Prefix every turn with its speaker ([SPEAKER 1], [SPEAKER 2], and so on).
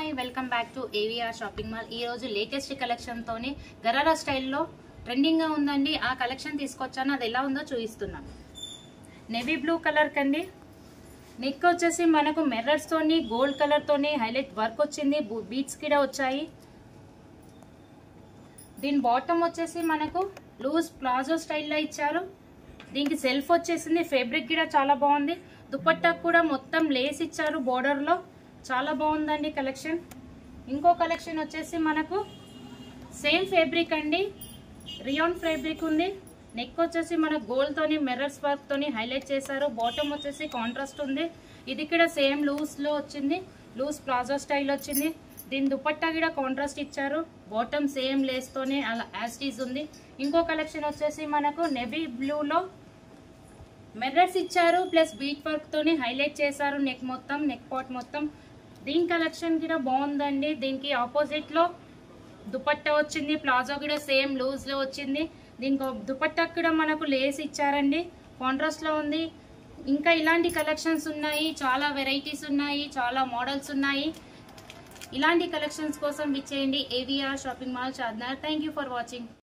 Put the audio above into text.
[SPEAKER 1] Hi welcome back to AVR shopping mall. ఈ రోజు latest collection తోని గరారా స్టైల్లో ట్రెండింగ్ గా ఉందండి. ఆ కలెక్షన్ తీసుకొచ్చాను, అది ఎలా ఉందో చూపిస్తున్నాను. నేవీ బ్లూ కలర్ కండి. నెక్ వచ్చేసి మనకు మిర్రర్స్ తోని గోల్డ్ కలర్ తోని హైలైట్ వర్క్ వచ్చింది, బీట్స్ కూడా వచ్చాయి. దీని బాటమ్ వచ్చేసి మనకు లూజ్ ప్లాజో స్టైల్లో ఇచ్చారు. దీనికి సెల్ఫ్ వచ్చేసింది, ఫ్యాబ్రిక్ కూడా చాలా బాగుంది. దుపట్టా కూడా మొత్తం లేస్ ఇచ్చారు బోర్డర్ లో, చాలా బాగుందండి కలెక్షన్. ఇంకో కలెక్షన్ వచ్చేసి మనకు సేమ్ ఫ్యాబ్రిక్ అండి, రియాన్ ఫ్యాబ్రిక్ ఉంది. నెక్ వచ్చేసి మనకు గోల్డ్ తోని మిర్రర్స్ వర్క్ తోని హైలైట్ చేశారు. బాటమ్ వచ్చేసి కాంట్రాస్ట్ ఉంది. ఇది కూడా సేమ్ లూజ్ లో వచ్చింది, లూజ్ ప్లాజో స్టైల్ వచ్చింది. దీని దుపట్టా కూడా కాంట్రాస్ట్ ఇచ్చారు. బాటమ్ సేమ్ లేస్ తోనే అలా యాస్టీజ్ ఉంది. ఇంకో కలెక్షన్ వచ్చేసి మనకు నేవీ బ్లూ లో మిర్రర్స్ ఇచ్చారు, ప్లస్ బీట్ వర్క్ తోని హైలైట్ చేశారు నెక్ మొత్తం, నెక్ పార్ట్ మొత్తం. దీని కలెక్షన్ కూడా బాగుందండి. దీనికి ఆపోజిట్ లో దుపట్టా వచ్చింది, ప్లాజో కూడా సేమ్ లూజ్ లో వచ్చింది. దీనికి దుపట్టా కూడా మనకు లేస్ ఇచ్చారండి, కాంట్రాస్ట్ లో ఉంది. ఇంకా ఇలాంటి కలెక్షన్స్ ఉన్నాయి, చాలా వెరైటీస్ ఉన్నాయి, చాలా మోడల్స్ ఉన్నాయి. ఇలాంటి కలెక్షన్స్ కోసం విచ్చేయండి AVR shopping mall Charminar. Thank you for watching.